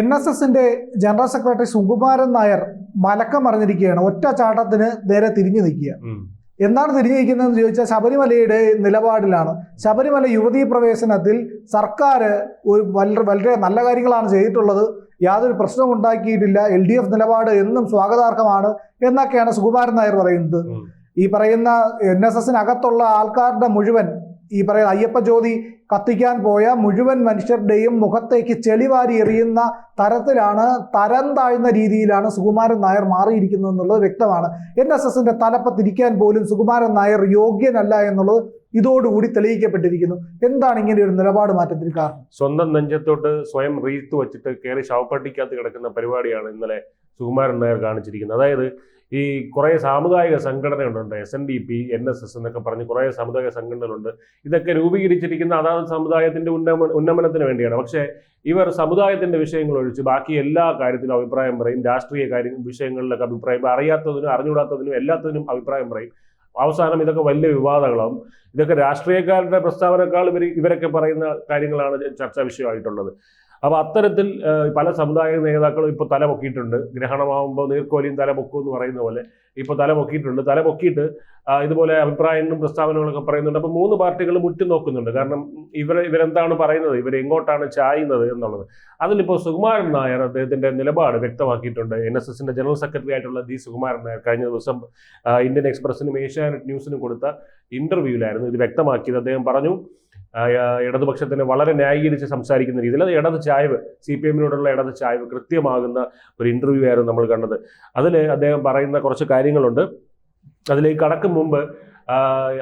NSSന്റെ general secretary Sukumaran Nair മലക്കം മറിഞ്ഞിരിക്കുകയാണ്. ഒറ്റ ചാട്ടത്തിന് നേരെ തിരിഞ്ഞു നിൽക്കുക. എന്താണ് തിരിഞ്ഞു നിൽക്കുന്നതെന്ന് ചോദിച്ചാൽ ശബരിമലയുടെ നിലപാടിലാണ്. ശബരിമല യുവതീ പ്രവേശനത്തിൽ സർക്കാർ വളരെ നല്ല കാര്യങ്ങളാണ് ചെയ്തിട്ടുള്ളത്, യാതൊരു പ്രശ്നവും ഉണ്ടാക്കിയിട്ടില്ല, LDF നിലപാട് എന്നും സ്വാഗതാർഹമാണ് എന്നൊക്കെയാണ് സുകുമാരൻ നായർ പറയുന്നത്. ഈ പറയുന്ന NSSനകത്തുള്ള ആൾക്കാരുടെ മുഴുവൻ ഈ പറയുന്ന അയ്യപ്പ ജ്യോതി കത്തിക്കാൻ പോയ മുഴുവൻ മനുഷ്യരുടെയും മുഖത്തേക്ക് ചെളിവാരി എറിയുന്ന തരത്തിലാണ്, തരം താഴ്ന്ന രീതിയിലാണ് സുകുമാരൻ നായർ മാറിയിരിക്കുന്നത് എന്നുള്ളത് വ്യക്തമാണ്. NSSന്റെ തലപ്പത്തിരിക്കാൻ പോലും സുകുമാരൻ നായർ യോഗ്യനല്ല എന്നുള്ളത് ഇതോടുകൂടി തെളിയിക്കപ്പെട്ടിരിക്കുന്നു. എന്താണ് ഇങ്ങനെ ഒരു നിലപാട് മാറ്റത്തിന് കാരണം? സ്വന്തം നെഞ്ചത്തോട്ട് സ്വയം റീത്ത് വെച്ചിട്ട് കയറി ശവപ്പെട്ടിക്കകത്ത് കിടക്കുന്ന പരിപാടിയാണ് ഇന്നലെ സുകുമാരൻ നായർ കാണിച്ചിരിക്കുന്നത്. അതായത് ഈ കുറേ സാമുദായിക സംഘടനകളുണ്ട്, SNDP, NSS എന്നൊക്കെ പറഞ്ഞ് കുറേ സാമുദായിക സംഘടനകളുണ്ട്. ഇതൊക്കെ രൂപീകരിച്ചിരിക്കുന്ന അതാത് സമുദായത്തിന്റെ ഉന്നമനത്തിന് വേണ്ടിയാണ്. പക്ഷേ ഇവർ സമുദായത്തിന്റെ വിഷയങ്ങൾ ഒഴിച്ച് ബാക്കി എല്ലാ കാര്യത്തിലും അഭിപ്രായം പറയും. രാഷ്ട്രീയ വിഷയങ്ങളിലൊക്കെ അഭിപ്രായം, അറിയാത്തതിനും അറിഞ്ഞുകൂടാത്തതിനും എല്ലാത്തിനും അഭിപ്രായം പറയും. അവസാനം ഇതൊക്കെ വലിയ വിവാദങ്ങളാവും. ഇതൊക്കെ രാഷ്ട്രീയക്കാരുടെ പ്രസ്താവനക്കാൾ ഇവരൊക്കെ പറയുന്ന കാര്യങ്ങളാണ് ചർച്ചാ വിഷയമായിട്ടുള്ളത്. അപ്പോൾ അത്തരത്തിൽ പല സമുദായ നേതാക്കളും ഇപ്പോൾ തലപൊക്കിയിട്ടുണ്ട്. ഗ്രഹണമാകുമ്പോൾ നീർക്കോലിയും തലപൊക്കും എന്ന് പറയുന്ന പോലെ ഇപ്പോൾ തലപൊക്കിയിട്ടുണ്ട്. തലപൊക്കിയിട്ട് ഇതുപോലെ അഭിപ്രായങ്ങളും പ്രസ്താവനകളൊക്കെ പറയുന്നുണ്ട്. അപ്പോൾ മൂന്ന് പാർട്ടികളും ഉറ്റുനോക്കുന്നുണ്ട്. കാരണം ഇവരെന്താണ് പറയുന്നത്, ഇവരെങ്ങോട്ടാണ് ചായുന്നത് എന്നുള്ളത്. അതിലിപ്പോൾ സുകുമാരൻ നായർ അദ്ദേഹത്തിന്റെ നിലപാട് വ്യക്തമാക്കിയിട്ടുണ്ട്. NSSന്റെ ജനറൽ സെക്രട്ടറി ആയിട്ടുള്ള സുകുമാരൻ നായർ കഴിഞ്ഞ ദിവസം ഇന്ത്യൻ എക്സ്പ്രസിനും ഏഷ്യാനെറ്റ് ന്യൂസിനും കൊടുത്ത ഇന്റർവ്യൂവിലായിരുന്നു ഇത് വ്യക്തമാക്കിയത്. അദ്ദേഹം പറഞ്ഞു, ഇടതുപക്ഷത്തിന് വളരെ ന്യായീകരിച്ച് സംസാരിക്കുന്ന രീതിയിൽ, അത് ഇടത് ചായ്വ്, CPM-നോടുള്ള ഇടത് ചായ്വ് കൃത്യമാകുന്ന ഒരു ഇന്റർവ്യൂ ആയിരുന്നു നമ്മൾ കണ്ടത്. അതിൽ അദ്ദേഹം പറയുന്ന കുറച്ച് കാര്യങ്ങളുണ്ട്. അതിലേക്ക് കടക്കും മുമ്പ്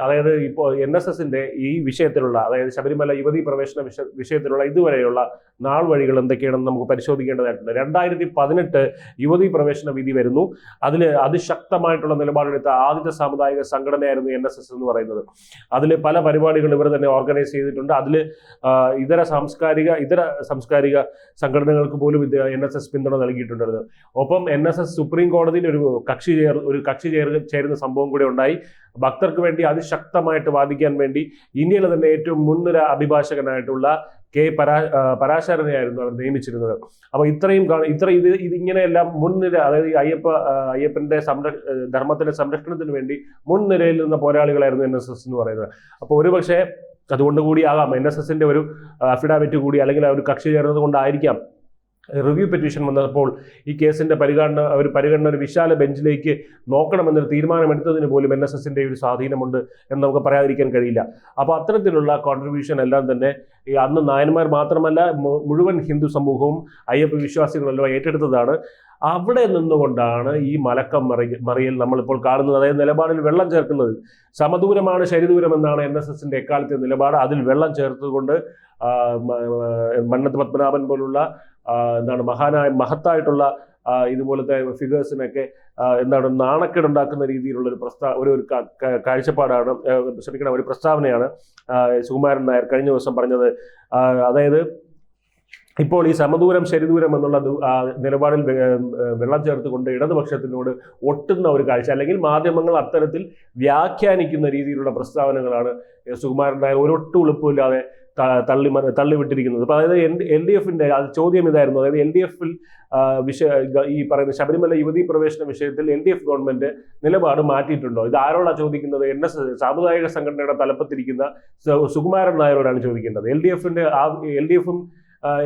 അതായത് ഇപ്പോൾ NSSന്റെ ഈ വിഷയത്തിലുള്ള, അതായത് ശബരിമല യുവതീ പ്രവേശന വിഷയത്തിലുള്ള ഇതുവരെയുള്ള നാൾ വഴികൾ എന്തൊക്കെയാണെന്ന് നമുക്ക് പരിശോധിക്കേണ്ടതായിട്ടുണ്ട്. 2018 യുവതീ പ്രവേശന വിധി വരുന്നു. അതിൽ അതിശക്തമായിട്ടുള്ള നിലപാടെടുത്ത ആദ്യത്തെ സാമുദായിക സംഘടനയായിരുന്നു NSS എന്ന് പറയുന്നത്. അതിൽ പല പരിപാടികൾ ഇവർ തന്നെ ഓർഗനൈസ് ചെയ്തിട്ടുണ്ട്. അതിൽ ഇതര സാംസ്കാരിക സംഘടനകൾക്ക് പോലും NSS പിന്തുണ നൽകിയിട്ടുണ്ടായിരുന്നു. ഒപ്പം NSS സുപ്രീം കോടതിയിൽ ഒരു കക്ഷി ചേരുന്ന സംഭവം കൂടെ ഉണ്ടായി. ഭക്തർക്ക് വേണ്ടി അതിശക്തമായിട്ട് വാദിക്കാൻ വേണ്ടി ഇന്ത്യയിലെ തന്നെ ഏറ്റവും മുൻനിര അഭിഭാഷകനായിട്ടുള്ള K. പരാശരനെയായിരുന്നു അവർ നിയമിച്ചിരുന്നത്. അപ്പോൾ ഇതിങ്ങനെയെല്ലാം മുൻനിര, അതായത് അയ്യപ്പന്റെ ധർമ്മത്തിന്റെ സംരക്ഷണത്തിന് വേണ്ടി മുൻനിരയിൽ നിന്ന പോരാളികളായിരുന്നു NSS എന്ന് പറയുന്നത്. അപ്പോൾ ഒരുപക്ഷെ അതുകൊണ്ട് കൂടിയാകാം NSSന്റെ ഒരു അഫിഡാവിറ്റ് കൂടി, അല്ലെങ്കിൽ ഒരു കക്ഷി ചേർന്നത് കൊണ്ടായിരിക്കാം റിവ്യൂ പെറ്റീഷൻ വന്നപ്പോൾ ഈ കേസിന്റെ പരിഗണന ഒരു വിശാല ബെഞ്ചിലേക്ക് നോക്കണമെന്നൊരു തീരുമാനമെടുത്തതിന് പോലും NSSന്റെ ഒരു സ്വാധീനമുണ്ട് എന്ന് നമുക്ക് പറയാതിരിക്കാൻ കഴിയില്ല. അപ്പോൾ അത്തരത്തിലുള്ള കോൺട്രിബ്യൂഷൻ എല്ലാം തന്നെ ഈ അന്ന് നായന്മാർ മാത്രമല്ല മുഴുവൻ ഹിന്ദു സമൂഹവും അയ്യപ്പ വിശ്വാസികളെല്ലാം ഏറ്റെടുത്തതാണ്. അവിടെ നിന്നുകൊണ്ടാണ് ഈ മലക്കം മറിയൽ നമ്മളിപ്പോൾ കാണുന്നത്. അതായത് നിലപാടിൽ വെള്ളം ചേർക്കുന്നത്, സമദൂരമാണ് ശരിദൂരം എന്നാണ് NSSന്റെ എക്കാലത്തെ നിലപാട്. അതിൽ വെള്ളം ചേർത്തുകൊണ്ട് മന്നത്ത് പത്മനാഭൻ പോലുള്ള മഹത്തായിട്ടുള്ള ഇതുപോലത്തെ ഫിഗേഴ്സിനൊക്കെ നാണക്കേടുണ്ടാക്കുന്ന രീതിയിലുള്ള ഒരു കാഴ്ചപ്പാടാണ്, ഒരു പ്രസ്താവനയാണ് സുകുമാരൻ നായർ കഴിഞ്ഞ ദിവസം പറഞ്ഞത്. അതായത് ഇപ്പോൾ ഈ സമദൂരം ശരിദൂരം എന്നുള്ള നിലപാടിൽ വെള്ളം ചേർത്തുകൊണ്ട് ഇടതുപക്ഷത്തിനോട് ഒട്ടുന്ന ഒരു കാഴ്ച, അല്ലെങ്കിൽ മാധ്യമങ്ങൾ അത്തരത്തിൽ വ്യാഖ്യാനിക്കുന്ന രീതിയിലുള്ള പ്രസ്താവനകളാണ് സുകുമാരൻ നായർ ഒരൊട്ടും ഉളുപ്പില്ലാതെ തള്ളിവിട്ടിരിക്കുന്നത്. അപ്പോൾ അതായത് LDFന്റെ ചോദ്യം ഇതായിരുന്നു. അതായത് LDFൽ ഈ പറയുന്ന ശബരിമല യുവതീ പ്രവേശന വിഷയത്തിൽ LDF ഗവൺമെന്റ് നിലപാട് മാറ്റിയിട്ടുണ്ടോ? ഇത് ആരോടാണ് ചോദിക്കുന്നത്? NSS സാമുദായിക സംഘടനയുടെ തലപ്പത്തിരിക്കുന്ന സുകുമാരൻ നായരോടാണ് ചോദിക്കേണ്ടത്. LDFും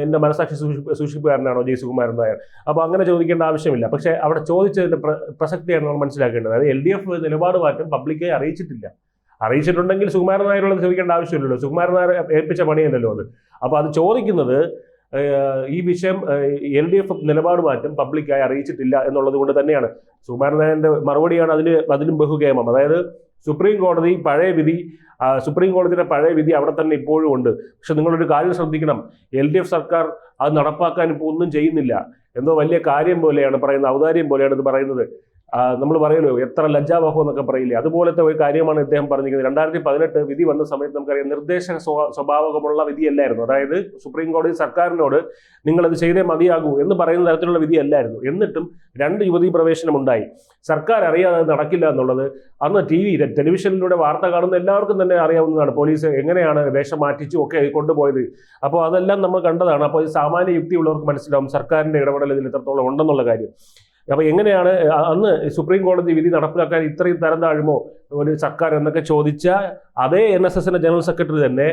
എന്റെ മനസാക്ഷി സൂക്ഷിപ്പുകാരനാണോ സുകുമാരൻ നായർ? അപ്പോൾ അങ്ങനെ ചോദിക്കേണ്ട ആവശ്യമില്ല. പക്ഷെ അവിടെ ചോദിച്ചതിന്റെ പ്രസക്തിയാണ് നമ്മൾ മനസ്സിലാക്കേണ്ടത്. അതായത് LDF നിലപാട് മാറ്റം പബ്ലിക്കായി അറിയിച്ചിട്ടുണ്ടെങ്കിൽ സുകുമാരൻ നായരോട് ചോദിക്കേണ്ട ആവശ്യമില്ലല്ലോ. സുകുമാരൻ നായർ ഏൽപ്പിച്ച പണിയല്ലല്ലോ അത്. അപ്പോൾ അത് ചോദിക്കുന്നത് ഈ വിഷയം LDF നിലപാട് മാറ്റം പബ്ലിക്കായി അറിയിച്ചിട്ടില്ല എന്നുള്ളത് കൊണ്ട് തന്നെയാണ്. സുകുമാരൻ നായരുടെ മറുപടിയാണ് അതിലും ബഹുകേമം. അതായത് സുപ്രീം കോടതിയുടെ പഴയ വിധി അവിടെ തന്നെ ഇപ്പോഴും ഉണ്ട്. പക്ഷെ നിങ്ങളൊരു കാര്യം ശ്രദ്ധിക്കണം, LDF സർക്കാർ അത് നടപ്പാക്കാൻ ഇപ്പോൾ ഒന്നും ചെയ്യുന്നില്ല. എന്തോ വലിയ കാര്യം പോലെയാണ് പറയുന്നത്, ഔദാര്യം പോലെയാണ് ഇത് പറയുന്നത്. നമ്മൾ പറയുമല്ലോ എത്ര ലജ്ജാവഹം എന്നൊക്കെ പറയില്ലേ, അതുപോലത്തെ ഒരു കാര്യമാണ് ഇദ്ദേഹം പറഞ്ഞിരിക്കുന്നത്. 2018 വിധി വന്ന സമയത്ത് നമുക്കറിയാം നിർദ്ദേശക സ്വഭാവമുള്ള വിധിയല്ലായിരുന്നു. അതായത് സുപ്രീം കോടതി സർക്കാരിനോട് നിങ്ങളത് ചെയ്തേ മതിയാകൂ എന്ന് പറയുന്ന തരത്തിലുള്ള വിധിയല്ലായിരുന്നു. എന്നിട്ടും 2 യുവതീ പ്രവേശനം ഉണ്ടായി. സർക്കാർ അറിയാതെ അത് നടക്കില്ല എന്നുള്ളത് അന്ന് ടെലിവിഷനിലൂടെ വാർത്ത കാണുന്ന എല്ലാവർക്കും തന്നെ അറിയാവുന്നതാണ്. പോലീസ് എങ്ങനെയാണ് വേഷം മാറ്റിച്ചു ഒക്കെ കൊണ്ടുപോയത്. അപ്പോൾ അതെല്ലാം നമ്മൾ കണ്ടതാണ്. അപ്പോൾ സാമാന്യ യുക്തിയുള്ളവർക്ക് മനസ്സിലാവും സർക്കാരിന്റെ ഇടപെടൽ ഇതിൽ എത്രത്തോളം ഉണ്ടെന്നുള്ള കാര്യം. അപ്പോൾ എങ്ങനെയാണ് അന്ന് സുപ്രീം കോടതി വിധി നടപ്പിലാക്കാൻ ഇത്രയും തരം താഴുമോ ഒരു സർക്കാർ എന്നൊക്കെ ചോദിച്ച അതേ NSSന്റെ ജനറൽ സെക്രട്ടറി തന്നെ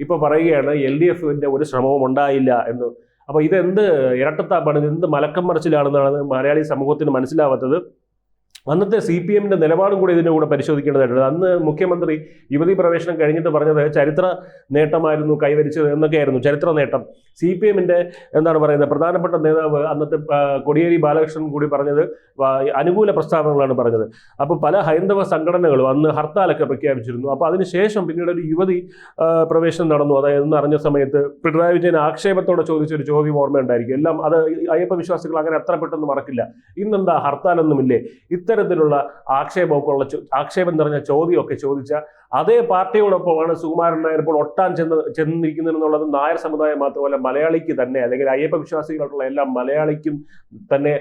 ഇപ്പൊ പറയുകയാണ് LDFന്റെ ഒരു ശ്രമവും ഉണ്ടായില്ല എന്ന്. അപ്പോൾ ഇതെന്ത് ഇരട്ടത്താപ്പാണ്, എന്ത് മലക്കം മറിച്ചിലാണെന്നാണ് മലയാളി സമൂഹത്തിന് മനസ്സിലാവാത്തത്. അന്നത്തെ CPMന്റെ നിലപാടും കൂടി ഇതിൻ്റെ കൂടെ പരിശോധിക്കേണ്ടതായിട്ടുണ്ട്. അന്ന് മുഖ്യമന്ത്രി യുവതീ പ്രവേശനം കഴിഞ്ഞിട്ട് പറഞ്ഞത് ചരിത്ര നേട്ടമായിരുന്നു കൈവരിച്ചത് എന്നൊക്കെയായിരുന്നു. ചരിത്ര നേട്ടം CPMന്റെ എന്താണ് പറയുന്നത് പ്രധാനപ്പെട്ട നേതാവ് അന്നത്തെ കോടിയേരി ബാലകൃഷ്ണൻ കൂടി പറഞ്ഞത് അനുകൂല പ്രസ്താവനകളാണ് പറഞ്ഞത്. അപ്പോൾ പല ഹൈന്ദവ സംഘടനകളും അന്ന് ഹർത്താലൊക്കെ പ്രഖ്യാപിച്ചിരുന്നു. അപ്പോൾ അതിനുശേഷം പിന്നീട് ഒരു യുവതി പ്രവേശനം നടന്നു. അതായത് അറിഞ്ഞ സമയത്ത് പിണറായി വിജയൻ ആക്ഷേപത്തോടെ ചോദിച്ചൊരു ചോദ്യം ഓർമ്മയുണ്ടായിരിക്കും. എല്ലാം അത് അയ്യപ്പ വിശ്വാസികൾ അങ്ങനെ അത്ര പെട്ടെന്ന് മറക്കില്ല. ഇന്നെന്താ ഹർത്താലൊന്നുമില്ലേ? ഇത്തരത്തിലുള്ള ആക്ഷേപം നിറഞ്ഞ ചോദ്യമൊക്കെ ചോദിച്ച അതേ പാർട്ടിയോടൊപ്പമാണ് സുകുമാരൻ നായർ ഇപ്പോൾ ഒട്ടാൻ ചെന്നിരിക്കുന്നതെന്നുള്ളത് നായർ സമുദായം മാത്രമല്ല മലയാളിക്ക് തന്നെ, അല്ലെങ്കിൽ അയ്യപ്പ വിശ്വാസികളായിട്ടുള്ള എല്ലാ മലയാളിക്കും തന്നെ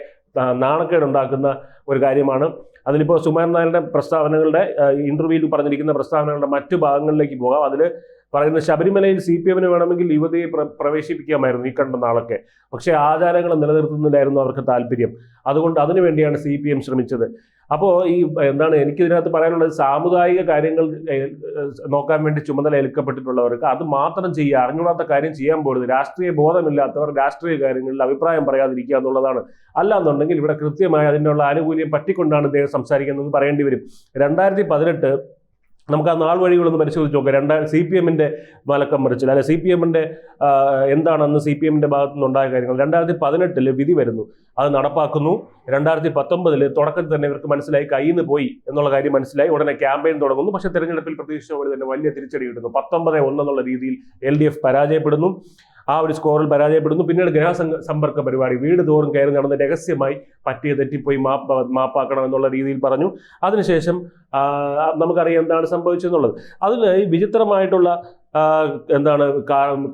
നാണക്കേടുണ്ടാക്കുന്ന ഒരു കാര്യമാണ്. അതിലിപ്പോൾ സുകുമാരൻ നായരുടെ പ്രസ്താവനകളുടെ ഇന്റർവ്യൂവിൽ പറഞ്ഞിരിക്കുന്ന പ്രസ്താവനകളുടെ മറ്റു ഭാഗങ്ങളിലേക്ക് പോകാം. അതിൽ പറയുന്നത് ശബരിമലയിൽ CPMന് വേണമെങ്കിൽ യുവതിയെ പ്രവേശിപ്പിക്കാമായിരുന്നു ഈ കണ്ട നാളൊക്കെ. പക്ഷേ ആചാരങ്ങൾ നിലനിർത്തുന്നതിലായിരുന്നു അവർക്ക് താല്പര്യം. അതുകൊണ്ട് അതിനുവേണ്ടിയാണ് CPM ശ്രമിച്ചത്. അപ്പോൾ ഈ എന്താണ് എനിക്കിതിനകത്ത് പറയാനുള്ളത്, സാമുദായിക കാര്യങ്ങൾ നോക്കാൻ വേണ്ടി ചുമതല ഏൽക്കപ്പെട്ടിട്ടുള്ളവർക്ക് അത് മാത്രം ചെയ്യുക, അറിഞ്ഞൂടാത്ത കാര്യം ചെയ്യാൻ പോകരുത്. രാഷ്ട്രീയ ബോധമില്ലാത്തവർ രാഷ്ട്രീയ കാര്യങ്ങളിൽ അഭിപ്രായം പറയാതിരിക്കുക എന്നുള്ളതാണ്. അല്ലാന്നുണ്ടെങ്കിൽ ഇവിടെ കൃത്യമായി അതിനുള്ള ആനുകൂല്യം പറ്റിക്കൊണ്ടാണ് ഇദ്ദേഹം സംസാരിക്കുന്നത് പറയേണ്ടി വരും. 2018 നമുക്ക് ആ നാൾ വഴികളൊന്ന് പരിശോധിച്ച് നോക്കാം. CPMന്റെ മലക്കം മറിച്ചിൽ അല്ലെ CPMന്റെ എന്താണെന്ന് CPMന്റെ ഭാഗത്തു നിന്നുണ്ടായ കാര്യങ്ങൾ. 2018 വിധി വരുന്നു, അത് നടപ്പാക്കുന്നു. 2019 തുടക്കത്തിൽ തന്നെ ഇവർക്ക് മനസ്സിലായി കയ്യിൽ നിന്ന് പോയി എന്നുള്ള കാര്യം മനസ്സിലായി. ഉടനെ ക്യാമ്പയിൻ തുടങ്ങുന്നു. പക്ഷേ തെരഞ്ഞെടുപ്പിൽ പ്രതീക്ഷിച്ച പോലെ തന്നെ വലിയ തിരിച്ചടി കിട്ടുന്നു. 19-1 എന്നുള്ള രീതിയിൽ LDF പരാജയപ്പെടുന്നു. ആ ഒരു സ്കോറിൽ പരാജയപ്പെടുന്നു. പിന്നീട് ഗൃഹസമ്പർക്ക പരിപാടി, വീട് തോറും കയറി നടന്ന് രഹസ്യമായി പറ്റിയ തെറ്റിപ്പോയി മാപ്പാക്കണം എന്നുള്ള രീതിയിൽ പറഞ്ഞു. അതിനുശേഷം നമുക്കറിയാം എന്താണ് സംഭവിച്ചതെന്നുള്ളത്. അതിൽ വിചിത്രമായിട്ടുള്ള എന്താണ്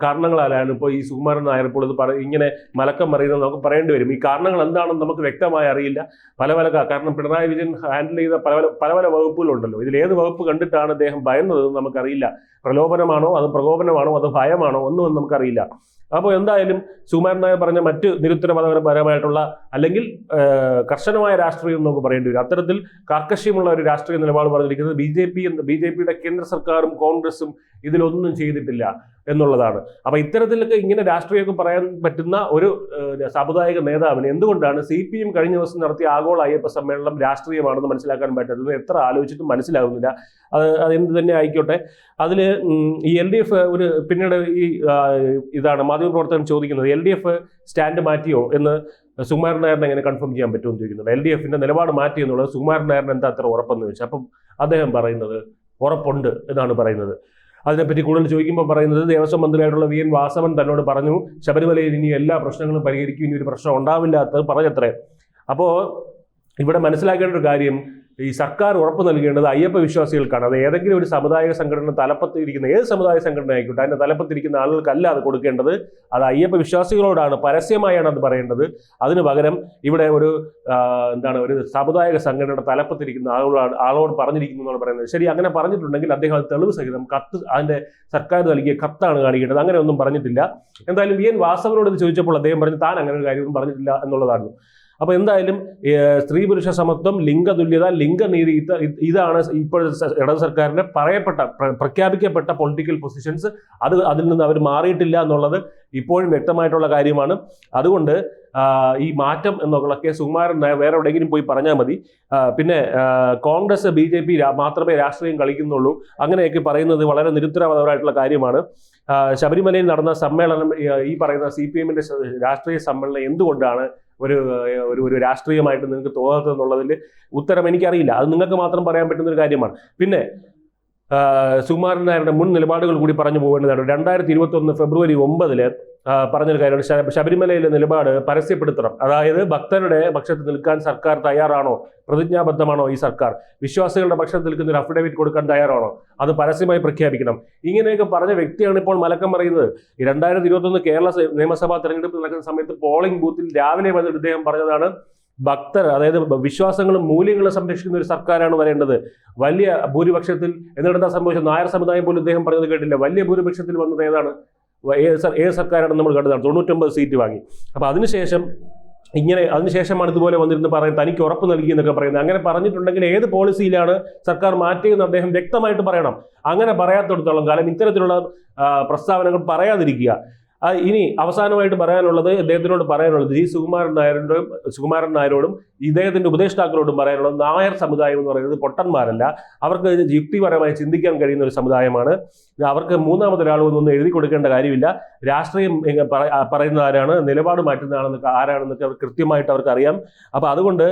കാരണങ്ങളാലാണ് ഇപ്പോൾ ഈ സുകുമാരൻ നായർ ഇപ്പോൾ ഇത് ഇങ്ങനെ മലക്കം മറിയുന്നത് നമുക്ക് പറയേണ്ടി വരും. ഈ കാരണങ്ങൾ എന്താണെന്ന് നമുക്ക് വ്യക്തമായി അറിയില്ല. കാരണം പിണറായി വിജയൻ ഹാൻഡിൽ ചെയ്ത പല വകുപ്പുകളുണ്ടല്ലോ. ഇതിലേത് വകുപ്പ് കണ്ടിട്ടാണ് അദ്ദേഹം ഭയന്നതെന്ന് നമുക്കറിയില്ല. പ്രലോഭനമാണോ, അത് പ്രകോപനമാണോ, അത് ഭയമാണോ, ഒന്നും നമുക്കറിയില്ല. അപ്പോൾ എന്തായാലും സുകുമാരൻ നായർ പറഞ്ഞ മറ്റ് നിരുത്തരവാദപരമായിട്ടുള്ള അല്ലെങ്കിൽ കർശനമായ രാഷ്ട്രീയം നമുക്ക് പറയേണ്ടി വരും. അത്തരത്തിൽ കാർക്കശ്യമുള്ള ഒരു രാഷ്ട്രീയ നിലപാട് പറഞ്ഞിരിക്കുന്നത് BJPയുടെ കേന്ദ്ര സർക്കാരും കോൺഗ്രസും ഇതിലൊന്നും ചെയ്തിട്ടില്ല എന്നുള്ളതാണ്. അപ്പൊ ഇത്തരത്തിലൊക്കെ ഇങ്ങനെ രാഷ്ട്രീയമൊക്കെ പറയാൻ പറ്റുന്ന ഒരു സാമുദായിക നേതാവിന് എന്തുകൊണ്ടാണ് CPM കഴിഞ്ഞ ദിവസം നടത്തിയ ആഗോള അയ്യപ്പ സമ്മേളനം രാഷ്ട്രീയമാണെന്ന് മനസ്സിലാക്കാൻ പറ്റാത്തത് എത്ര ആലോചിച്ചിട്ടും മനസ്സിലാകുന്നില്ല. അത് എന്ത് തന്നെ ആയിക്കോട്ടെ. അതിൽ ഈ LDF പിന്നീട് ഇതാണ് മാധ്യമപ്രവർത്തകൻ ചോദിക്കുന്നത്, LDF സ്റ്റാൻഡ് മാറ്റിയോ എന്ന് സുകുമാരൻ നായറിനെ എങ്ങനെ കൺഫേം ചെയ്യാൻ പറ്റുമെന്ന് ചോദിക്കുന്നത്. LDFന്റെ നിലപാട് മാറ്റി എന്നുള്ളത് സുകുമാരൻ നായറിന് എന്താ അത്ര ഉറപ്പെന്ന് ചോദിച്ചാൽ അപ്പം അദ്ദേഹം പറയുന്നത് ഉറപ്പുണ്ട് എന്നാണ് പറയുന്നത്. അതിനെപ്പറ്റി കൂടുതൽ ചോദിക്കുമ്പോൾ പറയുന്നത് ദേവസ്വം മന്ത്രിയായിട്ടുള്ള VN വാസവൻ തന്നോട് പറഞ്ഞു ശബരിമലയിൽ ഇനി എല്ലാ പ്രശ്നങ്ങളും പരിഹരിക്കും, ഇനി ഒരു പ്രശ്നം ഉണ്ടാവില്ലാത്തത് പറഞ്ഞത്രേ. അപ്പോൾ ഇവിടെ മനസ്സിലാക്കേണ്ട ഒരു കാര്യം, ഈ സർക്കാർ ഉറപ്പ് നൽകേണ്ടത് അയ്യപ്പ വിശ്വാസികൾക്കാണ്. അത് ഏതെങ്കിലും ഒരു സമുദായ സംഘടന തലപ്പത്തിരിക്കുന്ന ഏത് സമുദായ സംഘടന ആയിക്കോട്ടെ അതിന്റെ തലപ്പത്തിരിക്കുന്ന ആളുകൾക്കല്ല അത് കൊടുക്കേണ്ടത്. അത് അയ്യപ്പ വിശ്വാസികളോടാണ്, പരസ്യമായാണ് അത് പറയേണ്ടത്. അതിന് പകരം ഇവിടെ ഒരു സാമുദായിക സംഘടനയുടെ തലപ്പത്തിരിക്കുന്ന ആളോട് പറഞ്ഞിരിക്കുന്നു എന്നാണ് പറയുന്നത്. ശരി, അങ്ങനെ പറഞ്ഞിട്ടുണ്ടെങ്കിൽ അദ്ദേഹം അത് തെളിവ് സഹിതം അതിന്റെ സർക്കാർ നൽകിയ കത്താണ് കാണിക്കേണ്ടത്. അങ്ങനെ ഒന്നും പറഞ്ഞിട്ടില്ല. എന്തായാലും VN വാസവനോട് ഇത് ചോദിച്ചപ്പോൾ അദ്ദേഹം പറഞ്ഞു താൻ അങ്ങനെ ഒരു കാര്യമൊന്നും പറഞ്ഞിട്ടില്ല എന്നുള്ളതാണ്. അപ്പൊ എന്തായാലും സ്ത്രീ പുരുഷ സമത്വം, ലിംഗതുല്യത, ലിംഗനീതി ഇതാണ് ഇപ്പോഴത്തെ ഇടത് സർക്കാരിന്റെ പ്രഖ്യാപിക്കപ്പെട്ട പൊളിറ്റിക്കൽ പൊസിഷൻസ്. അതിൽ നിന്ന് അവർ മാറിയിട്ടില്ല എന്നുള്ളത് ഇപ്പോഴും വ്യക്തമായിട്ടുള്ള കാര്യമാണ്. അതുകൊണ്ട് ഈ മാറ്റം എന്നുള്ളതൊക്കെ സുകുമാരൻ നായർ വേറെ എവിടെയെങ്കിലും പോയി പറഞ്ഞാൽ മതി. പിന്നെ കോൺഗ്രസ് BJP മാത്രമേ രാഷ്ട്രീയം കളിക്കുന്നുള്ളൂ അങ്ങനെയൊക്കെ പറയുന്നത് വളരെ നിരുത്തരവാദപരമായിട്ടുള്ള കാര്യമാണ്. ശബരിമലയിൽ നടന്ന സമ്മേളനം, ഈ പറയുന്ന CPMന്റെ രാഷ്ട്രീയ സമ്മേളനം എന്തുകൊണ്ടാണ് ഒരു രാഷ്ട്രീയമായിട്ട് നിങ്ങൾക്ക് തോന്നാത്തതെന്നുള്ളതിൽ ഉത്തരം എനിക്കറിയില്ല. അത് നിങ്ങൾക്ക് മാത്രം പറയാൻ പറ്റുന്ന ഒരു കാര്യമാണ്. പിന്നെ സുകുമാരൻ നായരുടെ മുൻ നിലപാടുകൾ കൂടി പറഞ്ഞു പോകേണ്ടതാണ്. 2021 ഫെബ്രുവരി 9 പറഞ്ഞൊരു കാര്യമാണ് ശബരിമലയിലെ നിലപാട് പരസ്യപ്പെടുത്തണം. അതായത് ഭക്തരുടെ പക്ഷത്ത് നിൽക്കാൻ സർക്കാർ തയ്യാറാണോ, പ്രതിജ്ഞാബദ്ധമാണോ ഈ സർക്കാർ, വിശ്വാസികളുടെ പക്ഷത്ത് നിൽക്കുന്ന ഒരു അഫിഡവിറ്റ് കൊടുക്കാൻ തയ്യാറാണോ, അത് പരസ്യമായി പ്രഖ്യാപിക്കണം. ഇങ്ങനെയൊക്കെ പറഞ്ഞ വ്യക്തിയാണ് ഇപ്പോൾ മലക്കം പറയുന്നത്. 2021 കേരള നിയമസഭാ തെരഞ്ഞെടുപ്പ് നടക്കുന്ന സമയത്ത് പോളിംഗ് ബൂത്തിൽ രാവിലെ വന്നിട്ട് ഇദ്ദേഹം പറഞ്ഞതാണ്, ഭക്തർ അതായത് വിശ്വാസങ്ങളും മൂല്യങ്ങളും സംരക്ഷിക്കുന്ന ഒരു സർക്കാരാണ് വരേണ്ടത്. വലിയ ഭൂരിപക്ഷത്തിൽ എന്നിട്ടെന്താ സംഭവിച്ചത്, നായർ സമുദായം പോലും ഇദ്ദേഹം പറഞ്ഞത് കേട്ടില്ല. വലിയ ഭൂരിപക്ഷത്തിൽ വന്നത് ഏതാണ്, ഏത് സർക്കാരാണ് നമ്മൾ കണ്ടതാണ്, 99 സീറ്റ് വാങ്ങി. അപ്പൊ അതിനുശേഷമാണ് ഇതുപോലെ വന്നിരുന്ന് പറയുന്നത് തനിക്ക് ഉറപ്പ് നൽകി എന്നൊക്കെ പറയുന്നത്. അങ്ങനെ പറഞ്ഞിട്ടുണ്ടെങ്കിൽ ഏത് പോളിസിയിലാണ് സർക്കാർ മാറ്റിയെന്ന് അദ്ദേഹം വ്യക്തമായിട്ട് പറയണം. അങ്ങനെ പറയാത്തിടത്തോളം കാലം ഇത്തരത്തിലുള്ള പ്രസ്താവനകൾ പറയാതിരിക്കുക. ഇനി അവസാനമായിട്ട് പറയാനുള്ളത്, ഇദ്ദേഹത്തിനോട് പറയാനുള്ളത്, സുകുമാരൻ നായരോടും ഇദ്ദേഹത്തിന്റെ ഉപദേഷ്ടാക്കളോടും പറയാനുള്ളത്, നായർ സമുദായം എന്ന് പറയുന്നത് പൊട്ടന്മാരല്ല, അവർക്ക് യുക്തിപരമായി ചിന്തിക്കാൻ കഴിയുന്ന ഒരു സമുദായമാണ്. അവർക്ക് മൂന്നാമതൊരാൾ ഒന്നും എഴുതി കൊടുക്കേണ്ട കാര്യമില്ല. രാഷ്ട്രീയം പറയുന്ന ആരാണ്, നിലപാട് മാറ്റുന്നതാണെന്നൊക്കെ ആരാണെന്നൊക്കെ അവർ കൃത്യമായിട്ട് അവർക്ക് അറിയാം. അപ്പൊ അതുകൊണ്ട്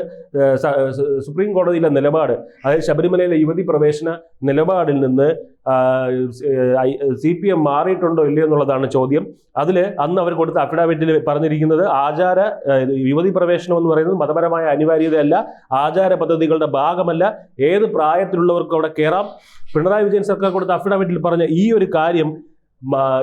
സുപ്രീം കോടതിയിലെ നിലപാട്, അതായത് ശബരിമലയിലെ യുവതി പ്രവേശന നിലപാടിൽ നിന്ന് CPM മാറിയിട്ടുണ്ടോ ഇല്ലയോ എന്നുള്ളതാണ് ചോദ്യം. അതിൽ അന്ന് അവർ കൊടുത്ത അഫിഡാവിറ്റിൽ പറഞ്ഞിരിക്കുന്നത് യുവതി പ്രവേശനം എന്ന് പറയുന്നത് മതപരമായ അനിവാര്യതയല്ല, ആചാര പദ്ധതികളുടെ ഭാഗമല്ല, ഏത് പ്രായത്തിലുള്ളവർക്കും അവിടെ കയറാം. പിണറായി വിജയൻ സർക്കാർ കൊടുത്ത അഫിഡാവിറ്റിൽ പറഞ്ഞ ഈ ഒരു കാര്യം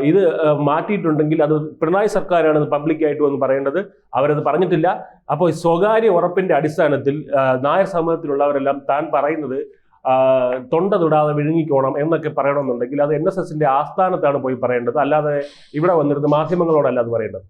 ഇത് മാറ്റിയിട്ടുണ്ടെങ്കിൽ അത് പിണറായി സർക്കാരാണ് പബ്ലിക്കായിട്ട് വന്ന് പറയേണ്ടത്. അവരത് പറഞ്ഞിട്ടില്ല. അപ്പോൾ സ്വകാര്യ ഉറപ്പിന്റെ അടിസ്ഥാനത്തിൽ നായർ സമൂഹത്തിലുള്ളവരെല്ലാം താൻ പറയുന്നത് തൊണ്ട തൊടാതെ വിഴുങ്ങിക്കോണം എന്നൊക്കെ പറയണമെന്നുണ്ടെങ്കിൽ അത് NSSന്റെ ആസ്ഥാനത്താണ് പോയി പറയേണ്ടത്, അല്ലാതെ ഇവിടെ വന്നിരുന്ന മാധ്യമങ്ങളോടല്ല അത് പറയേണ്ടത്.